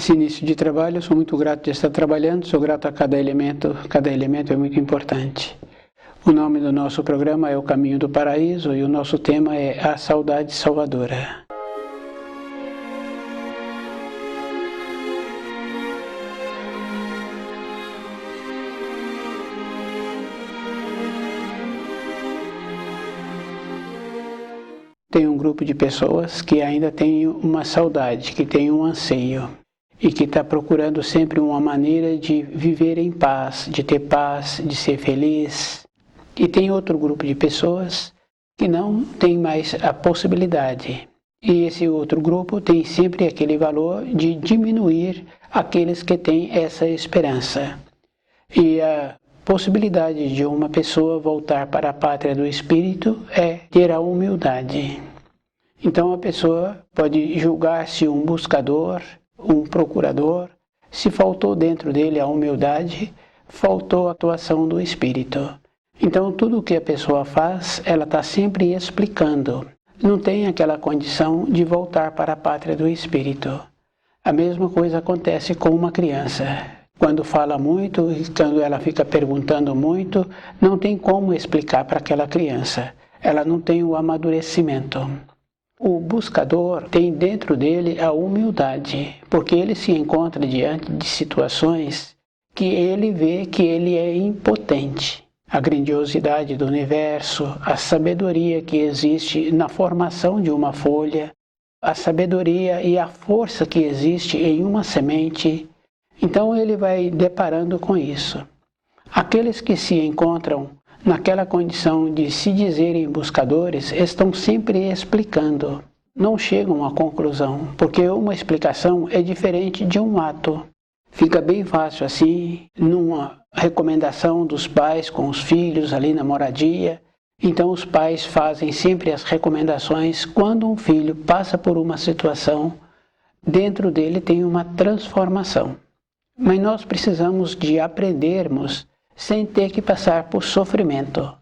Nesse início de trabalho, eu sou muito grato de estar trabalhando, sou grato a cada elemento é muito importante. O nome do nosso programa é O Caminho do Paraíso e o nosso tema é A Saudade Salvadora. Tem um grupo de pessoas que ainda tem uma saudade, que tem um anseio e que está procurando sempre uma maneira de viver em paz, de ser feliz. E tem outro grupo de pessoas que não tem mais a possibilidade. E esse outro grupo tem sempre aquele valor de diminuir aqueles que têm essa esperança. E a possibilidade de uma pessoa voltar para a pátria do espírito é ter a humildade. Então a pessoa pode julgar-se um buscador, um procurador. Se faltou dentro dele a humildade, faltou a atuação do espírito. Então tudo o que a pessoa faz, ela está sempre explicando. Não tem aquela condição de voltar para a pátria do espírito. A mesma coisa acontece com uma criança. Quando fala muito, quando ela fica perguntando muito, não tem como explicar para aquela criança. Ela não tem o amadurecimento. O buscador tem dentro dele a humildade, porque ele se encontra diante de situações que ele vê que ele é impotente. A grandiosidade do universo, a sabedoria que existe na formação de uma folha, a sabedoria e a força que existe em uma semente. Então ele vai deparando com isso. Aqueles que se encontram naquela condição de se dizerem buscadores estão sempre explicando. Não chegam à conclusão, porque uma explicação é diferente de um ato. Fica bem fácil assim, numa recomendação dos pais com os filhos ali na moradia. Então os pais fazem sempre as recomendações quando um filho passa por uma situação, dentro dele tem uma transformação. Mas nós precisamos de aprendermos sem ter que passar por sofrimento.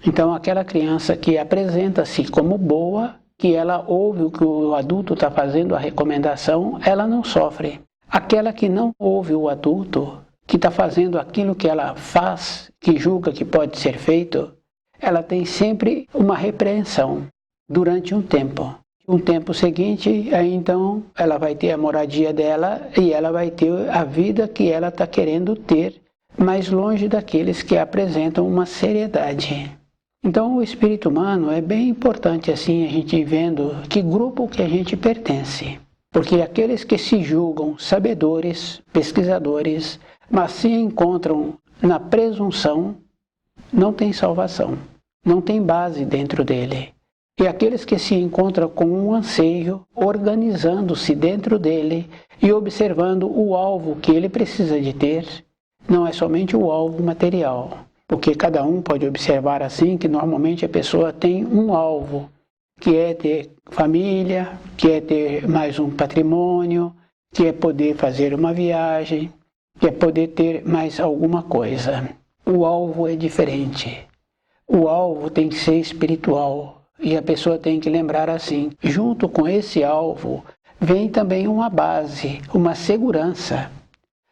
Então aquela criança que apresenta-se como boa, que ela ouve o que o adulto está fazendo, a recomendação, ela não sofre. Aquela que não ouve o adulto, que está fazendo aquilo que ela faz, que julga que pode ser feito, ela tem sempre uma repreensão durante um tempo. Um tempo seguinte, aí então ela vai ter a moradia dela e ela vai ter a vida que ela está querendo ter, mais longe daqueles que apresentam uma seriedade. Então o espírito humano é bem importante assim a gente ir vendo que grupo que a gente pertence. Porque aqueles que se julgam sabedores, pesquisadores, mas se encontram na presunção, não tem salvação, não tem base dentro dele. E aqueles que se encontram com um anseio, organizando-se dentro dele e observando o alvo que ele precisa de ter, não é somente o alvo material, porque cada um pode observar assim que normalmente a pessoa tem um alvo, que é ter família, que é ter mais um patrimônio, que é poder fazer uma viagem, que é poder ter mais alguma coisa. O alvo é diferente. O alvo tem que ser espiritual e a pessoa tem que lembrar assim, junto com esse alvo vem também uma base, uma segurança.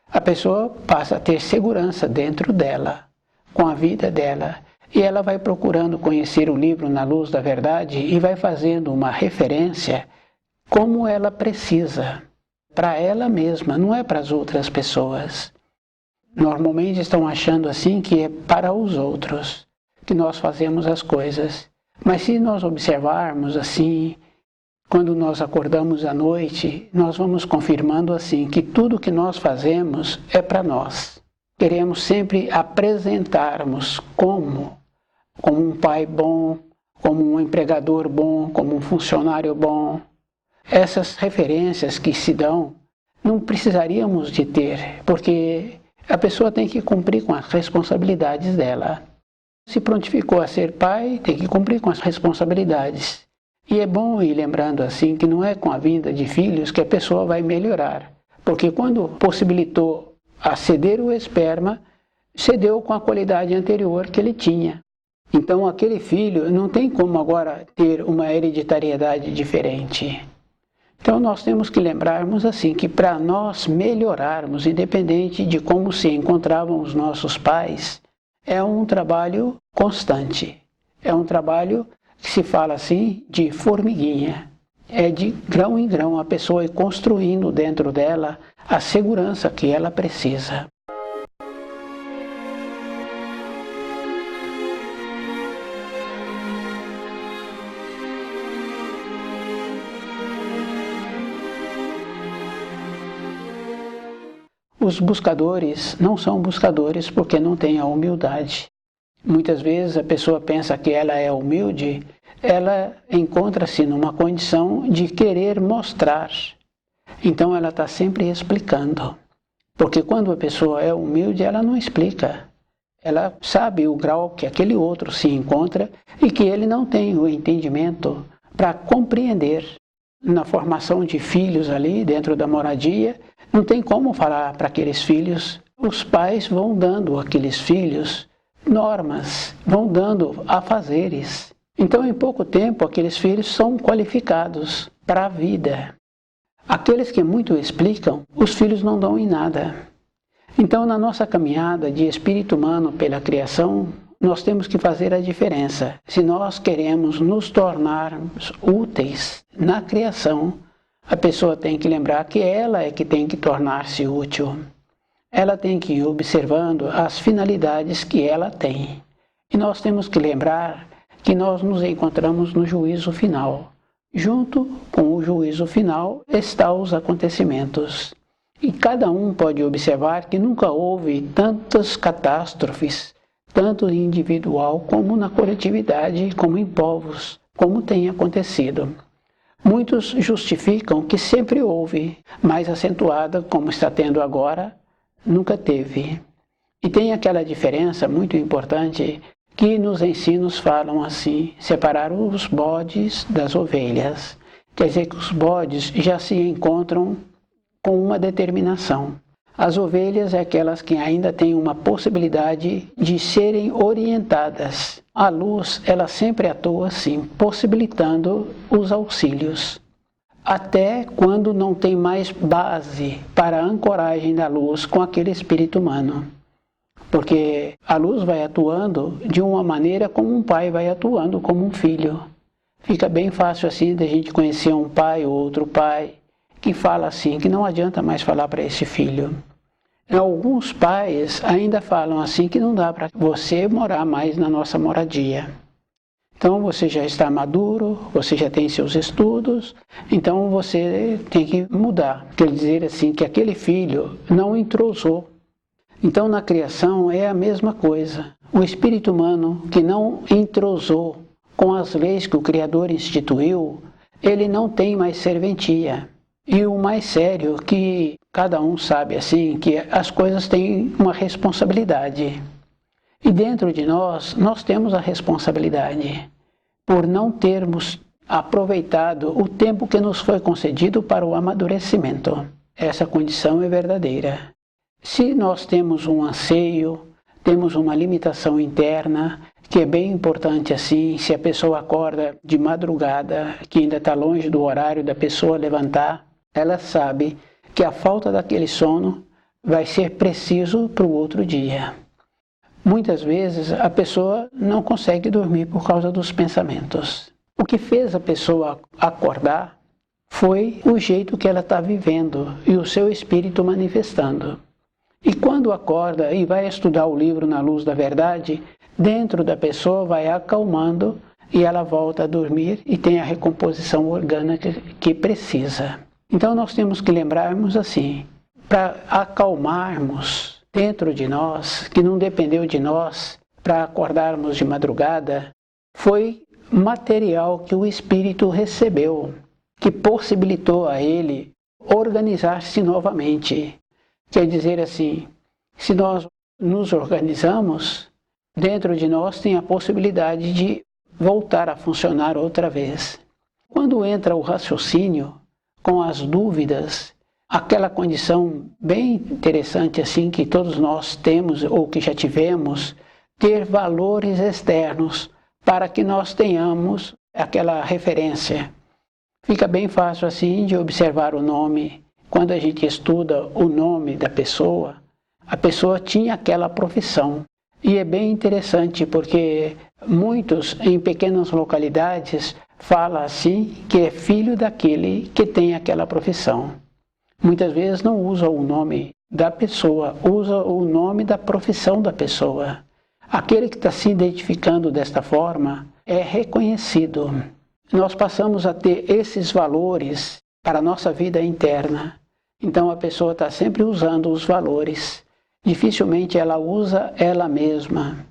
A pessoa passa a ter segurança dentro dela, com a vida dela, e ela vai procurando conhecer o livro Na Luz da Verdade e vai fazendo uma referência como ela precisa, para ela mesma, não é para as outras pessoas. Normalmente estão achando assim que é para os outros que nós fazemos as coisas, mas se nós observarmos assim, quando nós acordamos à noite, nós vamos confirmando assim que tudo que nós fazemos é para nós. Queremos sempre apresentarmos como um pai bom, como um empregador bom, como um funcionário bom. Essas referências que se dão, não precisaríamos de ter, porque a pessoa tem que cumprir com as responsabilidades dela. Se prontificou a ser pai, tem que cumprir com as responsabilidades. E é bom ir lembrando assim que não é com a vinda de filhos que a pessoa vai melhorar. Porque quando possibilitou a ceder o esperma, cedeu com a qualidade anterior que ele tinha. Então aquele filho não tem como agora ter uma hereditariedade diferente. Então nós temos que lembrarmos assim que para nós melhorarmos, independente de como se encontravam os nossos pais, é um trabalho constante. É um trabalho que se fala assim de formiguinha. É de grão em grão a pessoa ir construindo dentro dela a segurança que ela precisa. Os buscadores não são buscadores porque não têm a humildade. Muitas vezes a pessoa pensa que ela é humilde, ela encontra-se numa condição de querer mostrar. Então ela está sempre explicando. Porque quando a pessoa é humilde, ela não explica. Ela sabe o grau que aquele outro se encontra e que ele não tem o entendimento para compreender. Na formação de filhos ali, dentro da moradia, não tem como falar para aqueles filhos. Os pais vão dando àqueles filhos normas, vão dando afazeres. Então, em pouco tempo, aqueles filhos são qualificados para a vida. Aqueles que muito explicam, os filhos não dão em nada. Então, na nossa caminhada de espírito humano pela criação, nós temos que fazer a diferença. Se nós queremos nos tornarmos úteis na criação, a pessoa tem que lembrar que ela é que tem que tornar-se útil. Ela tem que ir observando as finalidades que ela tem. E nós temos que lembrar que nós nos encontramos no juízo final. Junto com o juízo final estão os acontecimentos. E cada um pode observar que nunca houve tantas catástrofes, tanto individual como na coletividade, como em povos, como tem acontecido. Muitos justificam que sempre houve, mais acentuada, como está tendo agora, nunca teve. E tem aquela diferença muito importante que nos ensinos falam assim, separar os bodes das ovelhas. Quer dizer que os bodes já se encontram com uma determinação. As ovelhas é aquelas que ainda têm uma possibilidade de serem orientadas. A luz, ela sempre atua assim, possibilitando os auxílios. Até quando não tem mais base para a ancoragem da luz com aquele espírito humano. Porque a luz vai atuando de uma maneira como um pai vai atuando como um filho. Fica bem fácil assim da gente conhecer um pai ou outro pai que fala assim, que não adianta mais falar para esse filho. Alguns pais ainda falam assim que não dá para você morar mais na nossa moradia. Então você já está maduro, você já tem seus estudos, então você tem que mudar. Quer dizer assim que aquele filho não entrosou. Então na criação é a mesma coisa. O espírito humano que não entrosou com as leis que o Criador instituiu, ele não tem mais serventia. E o mais sério, que cada um sabe assim, que as coisas têm uma responsabilidade. E dentro de nós, nós temos a responsabilidade por não termos aproveitado o tempo que nos foi concedido para o amadurecimento. Essa condição é verdadeira. Se nós temos um anseio, temos uma limitação interna, que é bem importante assim, se a pessoa acorda de madrugada, que ainda está longe do horário da pessoa levantar, ela sabe que a falta daquele sono vai ser preciso para o outro dia. Muitas vezes a pessoa não consegue dormir por causa dos pensamentos. O que fez a pessoa acordar foi o jeito que ela está vivendo e o seu espírito manifestando. E quando acorda e vai estudar o livro Na Luz da Verdade, dentro da pessoa vai acalmando e ela volta a dormir e tem a recomposição orgânica que precisa. Então nós temos que lembrarmos assim, para acalmarmos dentro de nós, que não dependeu de nós, para acordarmos de madrugada, foi material que o Espírito recebeu, que possibilitou a ele organizar-se novamente. Quer dizer assim, se nós nos organizamos, dentro de nós tem a possibilidade de voltar a funcionar outra vez. Quando entra o raciocínio, com as dúvidas, aquela condição bem interessante assim que todos nós temos ou que já tivemos, ter valores externos para que nós tenhamos aquela referência. Fica bem fácil assim de observar o nome. Quando a gente estuda o nome da pessoa, a pessoa tinha aquela profissão. E é bem interessante porque muitos em pequenas localidades falam assim que é filho daquele que tem aquela profissão. Muitas vezes não usa o nome da pessoa, usa o nome da profissão da pessoa. Aquele que está se identificando desta forma é reconhecido. Nós passamos a ter esses valores para a nossa vida interna. Então a pessoa está sempre usando os valores. Dificilmente ela usa ela mesma.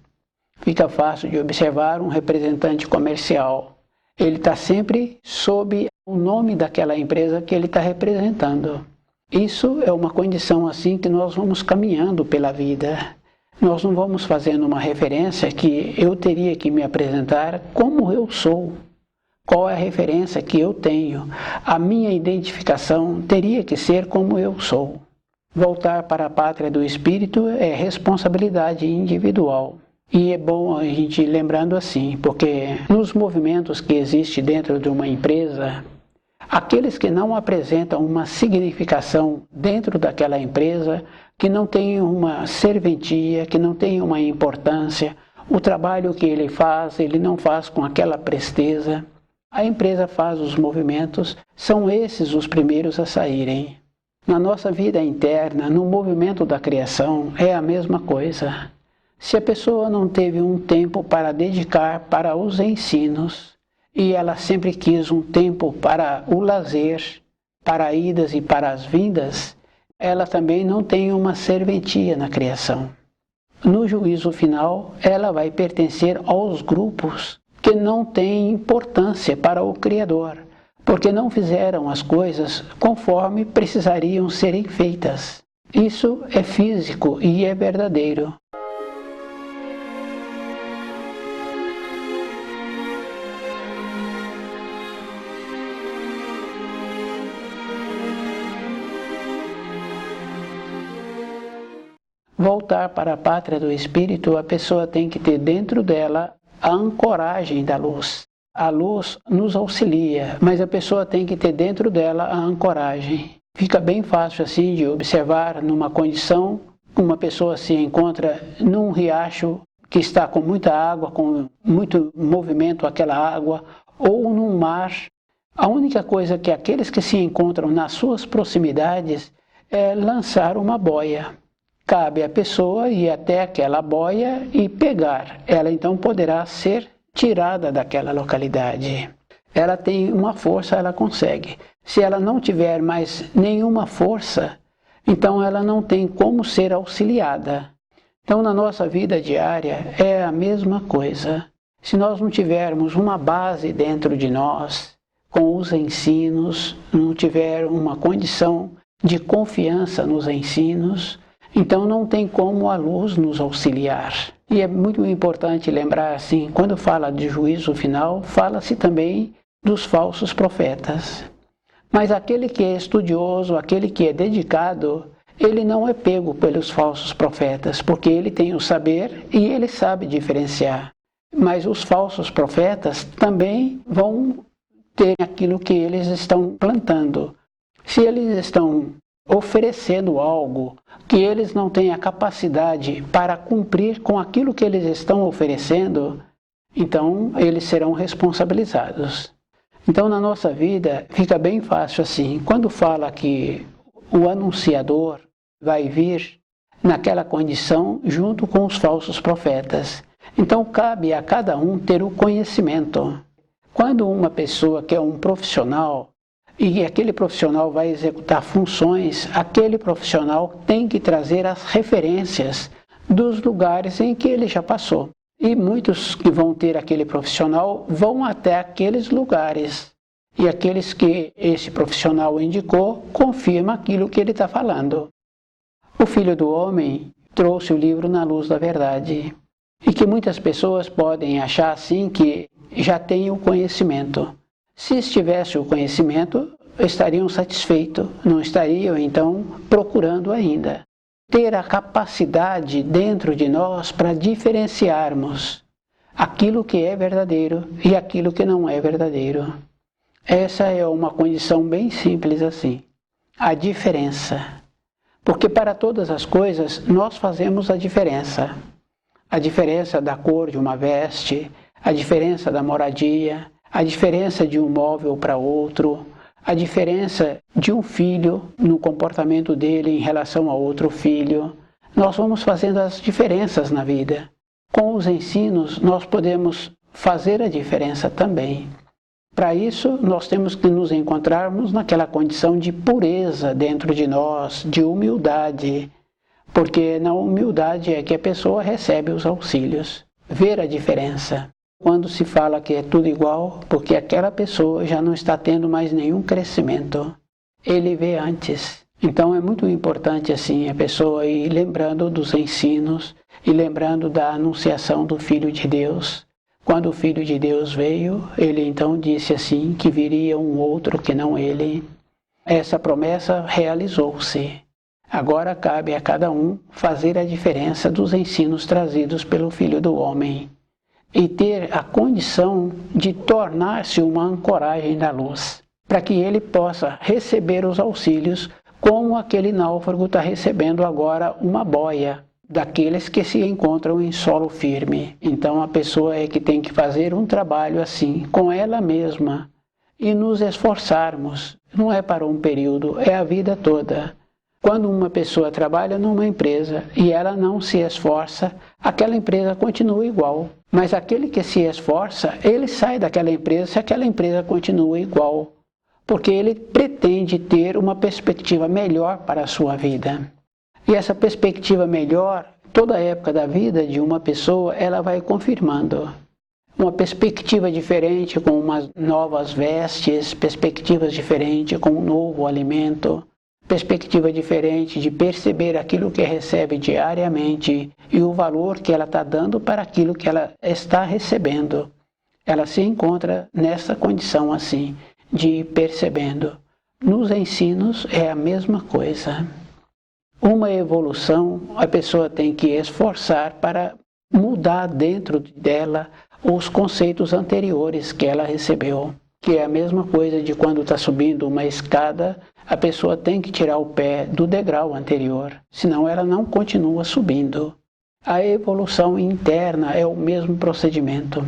Fica fácil de observar um representante comercial. Ele está sempre sob o nome daquela empresa que ele está representando. Isso é uma condição assim que nós vamos caminhando pela vida. Nós não vamos fazendo uma referência que eu teria que me apresentar como eu sou. Qual é a referência que eu tenho? A minha identificação teria que ser como eu sou. Voltar para a pátria do espírito é responsabilidade individual. E é bom a gente ir lembrando assim, porque nos movimentos que existem dentro de uma empresa, aqueles que não apresentam uma significação dentro daquela empresa, que não tem uma serventia, que não tem uma importância, o trabalho que ele faz, ele não faz com aquela presteza, a empresa faz os movimentos, são esses os primeiros a saírem. Na nossa vida interna, no movimento da criação, é a mesma coisa. Se a pessoa não teve um tempo para dedicar para os ensinos, e ela sempre quis um tempo para o lazer, para idas e para as vindas, ela também não tem uma serventia na criação. No juízo final, ela vai pertencer aos grupos que não têm importância para o Criador, porque não fizeram as coisas conforme precisariam serem feitas. Isso é físico e é verdadeiro. Voltar para a pátria do espírito, a pessoa tem que ter dentro dela a ancoragem da luz. A luz nos auxilia, mas a pessoa tem que ter dentro dela a ancoragem. Fica bem fácil assim de observar numa condição, uma pessoa se encontra num riacho que está com muita água, com muito movimento aquela água, ou num mar. A única coisa que aqueles que se encontram nas suas proximidades é lançar uma boia. Cabe à pessoa ir até aquela boia e pegar. Ela então poderá ser tirada daquela localidade. Ela tem uma força, ela consegue. Se ela não tiver mais nenhuma força, então ela não tem como ser auxiliada. Então na nossa vida diária é a mesma coisa. Se nós não tivermos uma base dentro de nós, com os ensinos, não tiver uma condição de confiança nos ensinos, então não tem como a luz nos auxiliar. E é muito importante lembrar assim, quando fala de juízo final, fala-se também dos falsos profetas. Mas aquele que é estudioso, aquele que é dedicado, ele não é pego pelos falsos profetas, porque ele tem o saber e ele sabe diferenciar. Mas os falsos profetas também vão ter aquilo que eles estão plantando. Se eles estão oferecendo algo que eles não têm a capacidade para cumprir com aquilo que eles estão oferecendo, então eles serão responsabilizados. Então na nossa vida fica bem fácil assim, quando fala que o anunciador vai vir naquela condição junto com os falsos profetas. Então cabe a cada um ter o conhecimento. Quando uma pessoa que é um profissional, e aquele profissional vai executar funções, aquele profissional tem que trazer as referências dos lugares em que ele já passou. E muitos que vão ter aquele profissional vão até aqueles lugares. E aqueles que esse profissional indicou, confirma aquilo que ele está falando. O Filho do Homem trouxe o livro Na Luz da Verdade. E que muitas pessoas podem achar assim que já têm o conhecimento. Se estivesse o conhecimento, estariam satisfeitos, não estariam então procurando ainda. Ter a capacidade dentro de nós para diferenciarmos aquilo que é verdadeiro e aquilo que não é verdadeiro. Essa é uma condição bem simples assim. A diferença. Porque para todas as coisas nós fazemos a diferença. A diferença da cor de uma veste, a diferença da moradia, a diferença de um móvel para outro, a diferença de um filho no comportamento dele em relação a outro filho. Nós vamos fazendo as diferenças na vida. Com os ensinos, nós podemos fazer a diferença também. Para isso, nós temos que nos encontrarmos naquela condição de pureza dentro de nós, de humildade, porque na humildade é que a pessoa recebe os auxílios. Ver a diferença. Quando se fala que é tudo igual, porque aquela pessoa já não está tendo mais nenhum crescimento. Ele vê antes. Então é muito importante assim a pessoa ir lembrando dos ensinos e lembrando da anunciação do Filho de Deus. Quando o Filho de Deus veio, ele então disse assim que viria um outro que não ele. Essa promessa realizou-se. Agora cabe a cada um fazer a diferença dos ensinos trazidos pelo Filho do Homem e ter a condição de tornar-se uma ancoragem da luz, para que ele possa receber os auxílios como aquele náufrago está recebendo agora uma boia daqueles que se encontram em solo firme. Então a pessoa é que tem que fazer um trabalho assim, com ela mesma, e nos esforçarmos. Não é para um período, é a vida toda. Quando uma pessoa trabalha numa empresa e ela não se esforça, aquela empresa continua igual. Mas aquele que se esforça, ele sai daquela empresa se aquela empresa continua igual. Porque ele pretende ter uma perspectiva melhor para a sua vida. E essa perspectiva melhor, toda a época da vida de uma pessoa, ela vai confirmando. Uma perspectiva diferente com umas novas vestes, perspectivas diferentes com um novo alimento, perspectiva diferente de perceber aquilo que recebe diariamente e o valor que ela está dando para aquilo que ela está recebendo. Ela se encontra nessa condição assim, de ir percebendo. Nos ensinos é a mesma coisa. Uma evolução, a pessoa tem que esforçar para mudar dentro dela os conceitos anteriores que ela recebeu. Que é a mesma coisa de quando está subindo uma escada, a pessoa tem que tirar o pé do degrau anterior, senão ela não continua subindo. A evolução interna é o mesmo procedimento.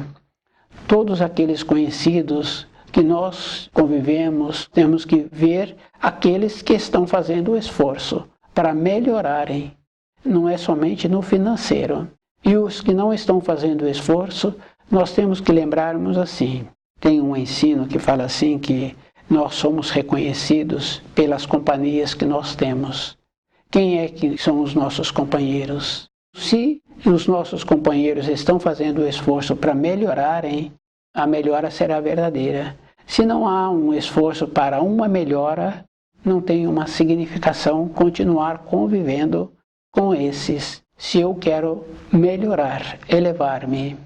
Todos aqueles conhecidos que nós convivemos, temos que ver aqueles que estão fazendo o esforço para melhorarem. Não é somente no financeiro. E os que não estão fazendo o esforço, nós temos que lembrarmos assim. Tem um ensino que fala assim que nós somos reconhecidos pelas companhias que nós temos. Quem é que são os nossos companheiros? Se os nossos companheiros estão fazendo o esforço para melhorarem, a melhora será verdadeira. Se não há um esforço para uma melhora, não tem uma significação continuar convivendo com esses. Se eu quero melhorar, elevar-me.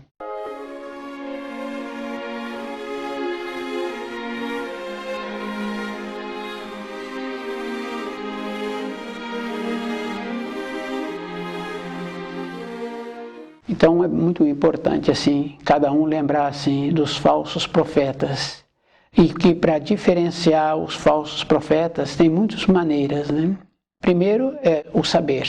Então é muito importante assim, cada um lembrar assim dos falsos profetas. E que para diferenciar os falsos profetas tem muitas maneiras, né? Primeiro é o saber.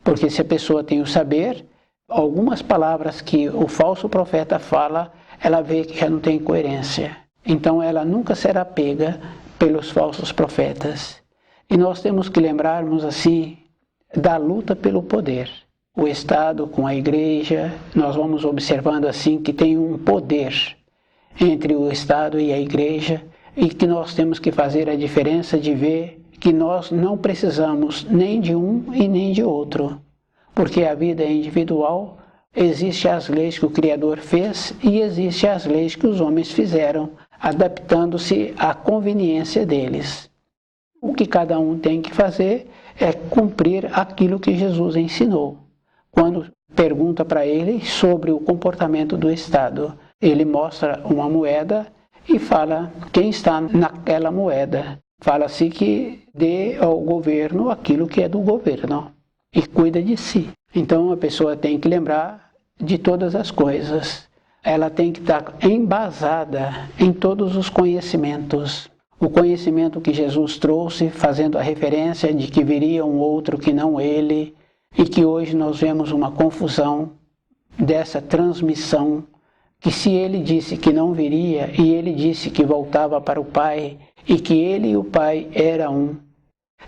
Porque se a pessoa tem o saber, algumas palavras que o falso profeta fala, ela vê que já não tem coerência. Então ela nunca será pega pelos falsos profetas. E nós temos que lembrarmos assim da luta pelo poder. O Estado com a Igreja, nós vamos observando assim que tem um poder entre o Estado e a Igreja e que nós temos que fazer a diferença de ver que nós não precisamos nem de um e nem de outro, porque a vida é individual, existem as leis que o Criador fez e existem as leis que os homens fizeram, adaptando-se à conveniência deles. O que cada um tem que fazer é cumprir aquilo que Jesus ensinou. Quando pergunta para ele sobre o comportamento do Estado, ele mostra uma moeda e fala quem está naquela moeda. Fala-se que dê ao governo aquilo que é do governo e cuida de si. Então a pessoa tem que lembrar de todas as coisas. ela tem que estar embasada em todos os conhecimentos. O conhecimento que Jesus trouxe, fazendo a referência de que viria um outro que não ele, e que hoje nós vemos uma confusão dessa transmissão, que se ele disse que não viria, e ele disse que voltava para o Pai, e que ele e o Pai eram um.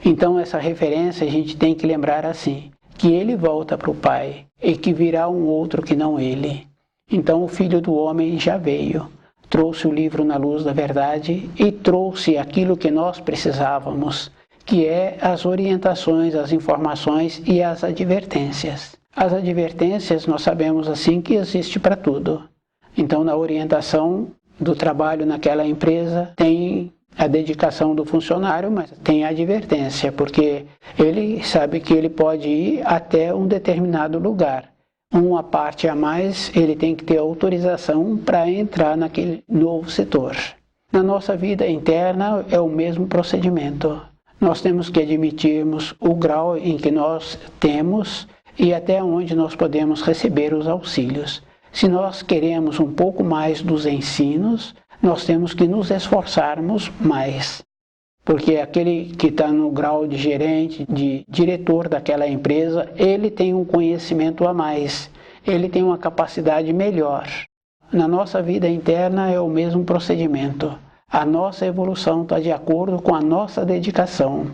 Então essa referência a gente tem que lembrar assim, que ele volta para o Pai, e que virá um outro que não ele. Então o Filho do Homem já veio, trouxe o livro na luz da verdade e trouxe aquilo que nós precisávamos, que é as orientações, as informações e as advertências. As advertências nós sabemos assim que existe para tudo. Então na orientação do trabalho naquela empresa tem a dedicação do funcionário, mas tem a advertência, porque ele sabe que ele pode ir até um determinado lugar. Uma parte a mais, ele tem que ter autorização para entrar naquele novo setor. Na nossa vida interna é o mesmo procedimento. Nós temos que admitirmos o grau em que nós temos e até onde nós podemos receber os auxílios. Se nós queremos um pouco mais dos ensinos, nós temos que nos esforçarmos mais. Porque aquele que está no grau de gerente, de diretor daquela empresa, ele tem um conhecimento a mais, ele tem uma capacidade melhor. Na nossa vida interna é o mesmo procedimento. A nossa evolução está de acordo com a nossa dedicação.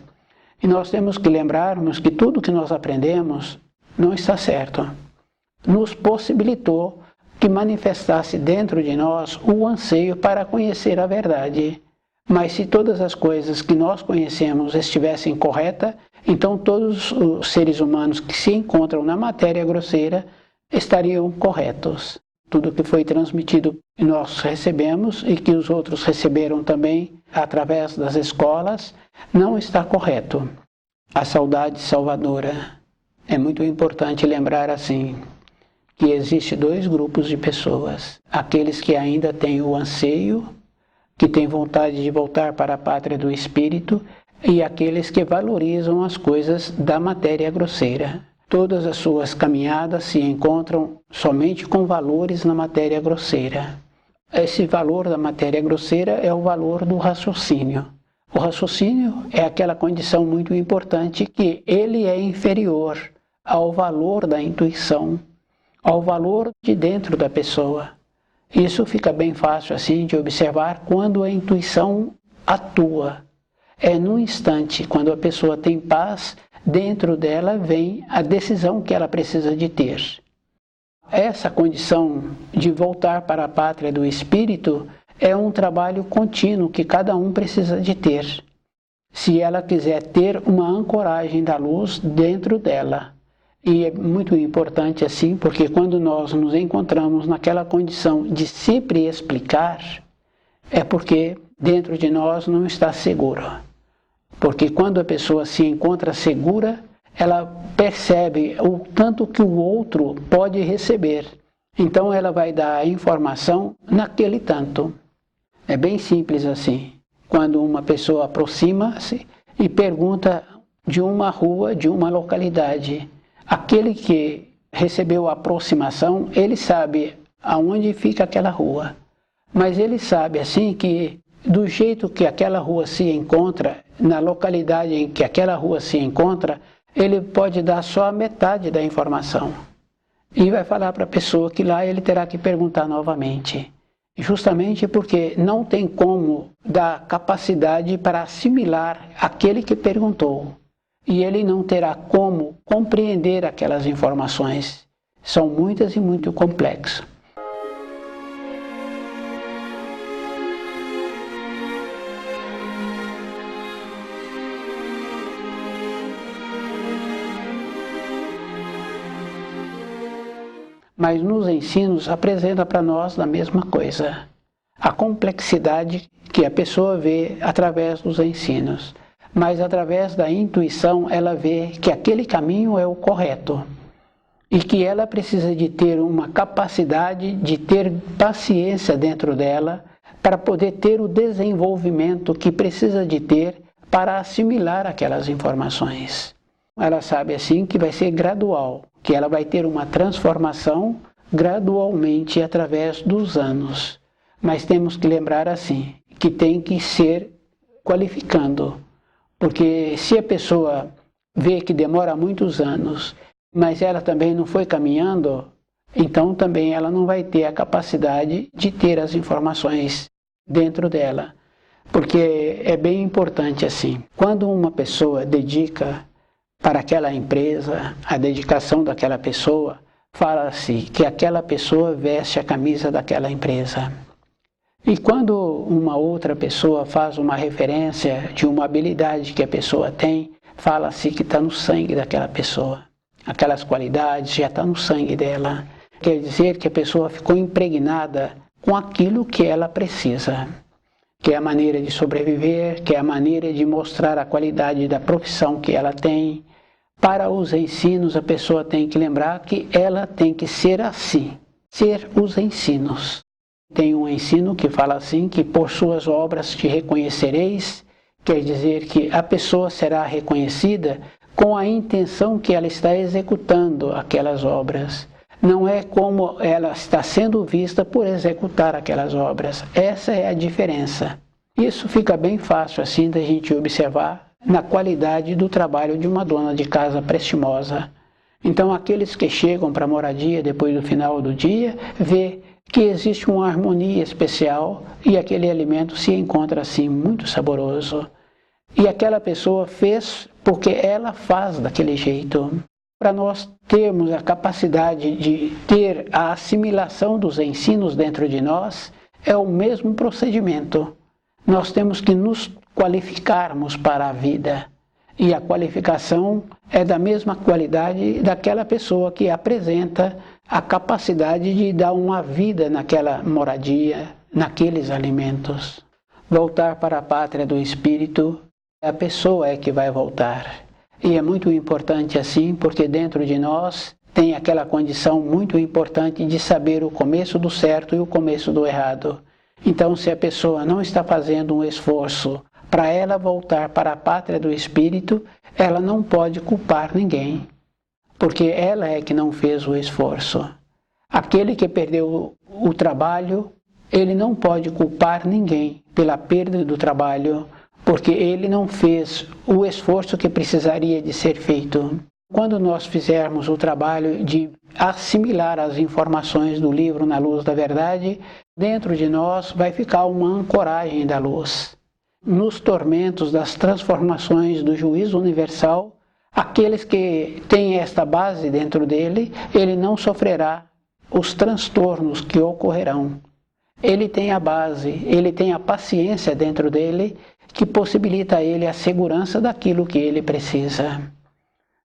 E nós temos que lembrarmos que tudo que nós aprendemos não está certo. Nos possibilitou que manifestasse dentro de nós o anseio para conhecer a verdade. Mas se todas as coisas que nós conhecemos estivessem corretas, então todos os seres humanos que se encontram na matéria grosseira estariam corretos. Tudo que foi transmitido nós recebemos e que os outros receberam também através das escolas não está correto. A saudade salvadora. É muito importante lembrar assim, que existe dois grupos de pessoas. Aqueles que ainda têm o anseio, que têm vontade de voltar para a pátria do Espírito, e aqueles que valorizam as coisas da matéria grosseira. Todas as suas caminhadas se encontram somente com valores na matéria grosseira. Esse valor da matéria grosseira é o valor do raciocínio. O raciocínio é aquela condição muito importante que ele é inferior ao valor da intuição, ao valor de dentro da pessoa. Isso fica bem fácil assim de observar quando a intuição atua. É no instante, quando a pessoa tem paz, dentro dela vem a decisão que ela precisa de ter. Essa condição de voltar para a pátria do Espírito é um trabalho contínuo que cada um precisa de ter, se ela quiser ter uma ancoragem da luz dentro dela. E é muito importante assim, porque quando nós nos encontramos naquela condição de sempre explicar, é porque dentro de nós não está seguro. Porque quando a pessoa se encontra segura, ela percebe o tanto que o outro pode receber. Então ela vai dar a informação naquele tanto. É bem simples assim. Quando uma pessoa aproxima-se e pergunta de uma rua, de uma localidade, aquele que recebeu a aproximação, ele sabe aonde fica aquela rua. Mas ele sabe assim que do jeito que aquela rua se encontra, na localidade em que aquela rua se encontra, ele pode dar só a metade da informação. E vai falar para a pessoa que lá ele terá que perguntar novamente. Justamente porque não tem como dar capacidade para assimilar aquele que perguntou. E ele não terá como compreender aquelas informações. São muitas e muito complexas. Mas nos ensinos apresenta para nós a mesma coisa. A complexidade que a pessoa vê através dos ensinos. Mas através da intuição ela vê que aquele caminho é o correto. E que ela precisa de ter uma capacidade de ter paciência dentro dela para poder ter o desenvolvimento que precisa de ter para assimilar aquelas informações. Ela sabe assim que vai ser gradual, que ela vai ter uma transformação gradualmente através dos anos. Mas temos que lembrar assim, que tem que ser qualificando. Porque se a pessoa vê que demora muitos anos, mas ela também não foi caminhando, então também ela não vai ter a capacidade de ter as informações dentro dela. Porque é bem importante assim, quando uma pessoa dedica para aquela empresa, a dedicação daquela pessoa, fala-se que aquela pessoa veste a camisa daquela empresa. E quando uma outra pessoa faz uma referência de uma habilidade que a pessoa tem, fala-se que está no sangue daquela pessoa. Aquelas qualidades já estão no sangue dela. Quer dizer que a pessoa ficou impregnada com aquilo que ela precisa, que é a maneira de sobreviver, que é a maneira de mostrar a qualidade da profissão que ela tem. Para os ensinos, a pessoa tem que lembrar que ela tem que ser assim, ser os ensinos. Tem um ensino que fala assim, que por suas obras te reconhecereis, quer dizer que a pessoa será reconhecida com a intenção que ela está executando aquelas obras. Não é como ela está sendo vista por executar aquelas obras. Essa é a diferença. Isso fica bem fácil assim da gente observar na qualidade do trabalho de uma dona de casa prestimosa. Então aqueles que chegam para a moradia depois do final do dia, vê que existe uma harmonia especial e aquele alimento se encontra assim muito saboroso. E aquela pessoa fez porque ela faz daquele jeito. Para nós termos a capacidade de ter a assimilação dos ensinos dentro de nós, é o mesmo procedimento. Nós temos que nos qualificarmos para a vida. E a qualificação é da mesma qualidade daquela pessoa que apresenta a capacidade de dar uma vida naquela moradia, naqueles alimentos. Voltar para a pátria do espírito, a pessoa é que vai voltar. E é muito importante assim, porque dentro de nós tem aquela condição muito importante de saber o começo do certo e o começo do errado. Então, se a pessoa não está fazendo um esforço para ela voltar para a pátria do espírito, ela não pode culpar ninguém, porque ela é que não fez o esforço. Aquele que perdeu o trabalho, ele não pode culpar ninguém pela perda do trabalho, porque ele não fez o esforço que precisaria de ser feito. Quando nós fizermos o trabalho de assimilar as informações do livro Na Luz da Verdade, dentro de nós vai ficar uma ancoragem da luz. Nos tormentos das transformações do juízo universal, aqueles que têm esta base dentro dele, ele não sofrerá os transtornos que ocorrerão. Ele tem a base, ele tem a paciência dentro dele, que possibilita a ele a segurança daquilo que ele precisa.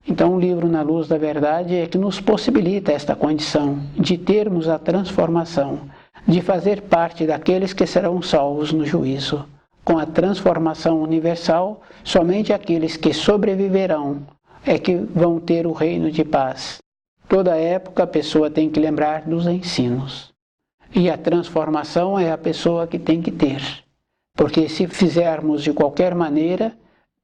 Então o livro Na Luz da Verdade é que nos possibilita esta condição de termos a transformação, de fazer parte daqueles que serão salvos no juízo. Com a transformação universal, somente aqueles que sobreviverão é que vão ter o reino de paz. Toda época a pessoa tem que lembrar dos ensinos. E a transformação é a pessoa que tem que ter. Porque se fizermos de qualquer maneira,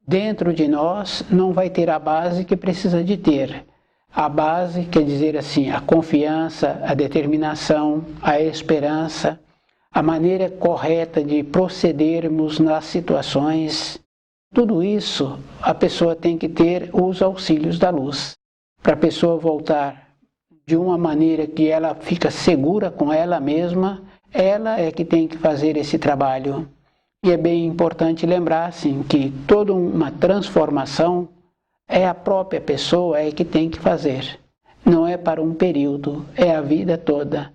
dentro de nós não vai ter a base que precisa de ter. A base quer dizer assim, a confiança, a determinação, a esperança, a maneira correta de procedermos nas situações. Tudo isso a pessoa tem que ter os auxílios da luz. Para a pessoa voltar de uma maneira que ela fica segura com ela mesma, ela é que tem que fazer esse trabalho. E é bem importante lembrar assim, que toda uma transformação é a própria pessoa que tem que fazer. Não é para um período, é a vida toda.